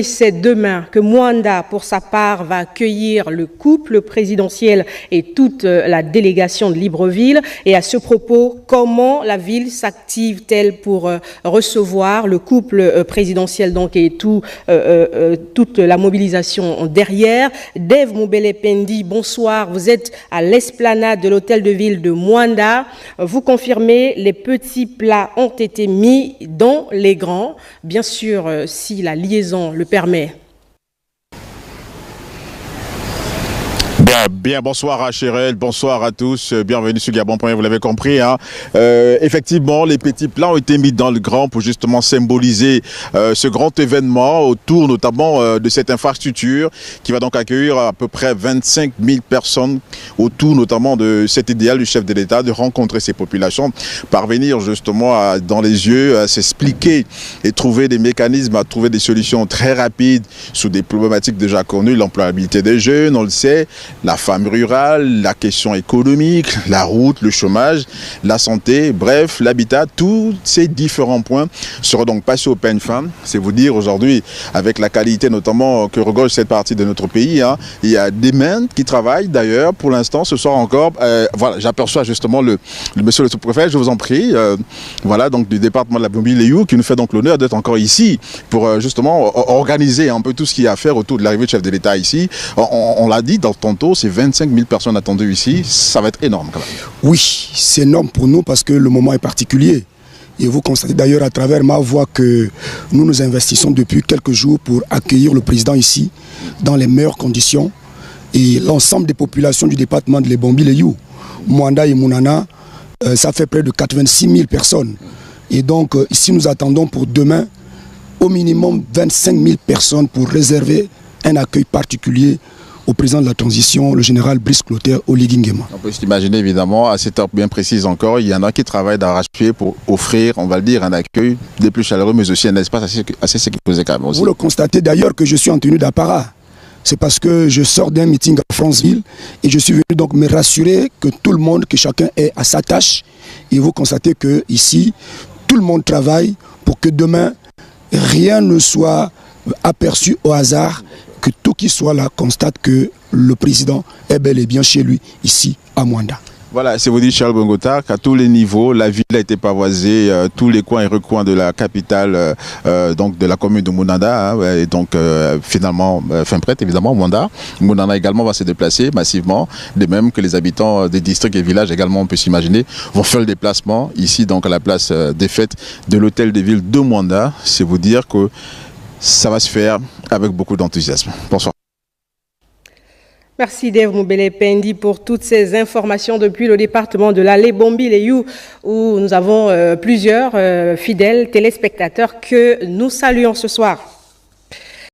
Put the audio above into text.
C'est demain que Mwanda, pour sa part, va accueillir le couple présidentiel et toute la délégation de Libreville. Et à ce propos, comment la ville s'active-t-elle pour recevoir le couple présidentiel donc, et toute la mobilisation derrière? Dave Moubele-Pendi, bonsoir. Vous êtes à l'esplanade de l'hôtel de ville de Mwanda. Vous confirmez, les petits plats ont été mis dans les grands. Bien sûr, si la liaison le permet. Bien, bonsoir à Chérel, bonsoir à tous, bienvenue sur Gabon. Vous l'avez compris, hein. Effectivement, les petits plats ont été mis dans le grand pour justement symboliser ce grand événement autour notamment de cette infrastructure qui va donc accueillir à peu près 25 000 personnes autour notamment de cet idéal du chef de l'État de rencontrer ces populations, parvenir justement dans les yeux à s'expliquer et trouver des mécanismes, à trouver des solutions très rapides sur des problématiques déjà connues, l'employabilité des jeunes, on le sait, la femme rurale, la question économique, la route, le chômage, la santé, bref, l'habitat, tous ces différents points seront donc passés au peigne fin. C'est vous dire aujourd'hui, avec la qualité notamment que regorge cette partie de notre pays, hein, il y a des mains qui travaillent d'ailleurs pour l'instant, ce soir encore. Voilà, j'aperçois justement le monsieur le sous-préfet, je vous en prie, voilà, donc du département de la Bombi-Léou qui nous fait donc l'honneur d'être encore ici pour justement organiser un peu tout ce qu'il y a à faire autour de l'arrivée du chef de l'État ici. On l'a dit tantôt, c'est 25 000 personnes attendues ici, ça va être énorme quand même. Oui, c'est énorme pour nous parce que le moment est particulier. Et vous constatez d'ailleurs à travers ma voix que nous investissons depuis quelques jours pour accueillir le président ici dans les meilleures conditions. Et l'ensemble des populations du département de Lebombi-Léou, Mwanda et Mounana, ça fait près de 86 000 personnes. Et donc ici nous attendons pour demain au minimum 25 000 personnes pour réserver un accueil particulier au président de la transition, le général Brice Clotaire Oligui Nguema. On peut s'imaginer évidemment, à cette heure bien précise encore, il y en a qui travaillent d'arrache-pied pour offrir, on va le dire, un accueil des plus chaleureux, mais aussi un espace assez sécurisé quand même aussi. Vous le constatez d'ailleurs que je suis en tenue d'apparat. C'est parce que je sors d'un meeting à Franceville et je suis venu donc me rassurer que tout le monde, que chacun est à sa tâche. Et vous constatez que ici, tout le monde travaille pour que demain, rien ne soit aperçu au hasard, que tout qui soit là constate que le président est bel et bien chez lui, ici, à Mwanda. Voilà, c'est vous dire Charles Bongota qu'à tous les niveaux, la ville a été pavoisée, tous les coins et recoins de la capitale, donc de la commune de Mounanda, hein, et donc finalement, fin prête évidemment, Mwanda. Mounanda également va se déplacer massivement, de même que les habitants des districts et villages également, on peut s'imaginer, vont faire le déplacement ici, donc à la place des fêtes de l'hôtel de ville de Mwanda. C'est vous dire que ça va se faire avec beaucoup d'enthousiasme. Bonsoir. Merci Dave Moubele-Pendi pour toutes ces informations depuis le département de la Lebombi-Léou où nous avons plusieurs fidèles téléspectateurs que nous saluons ce soir.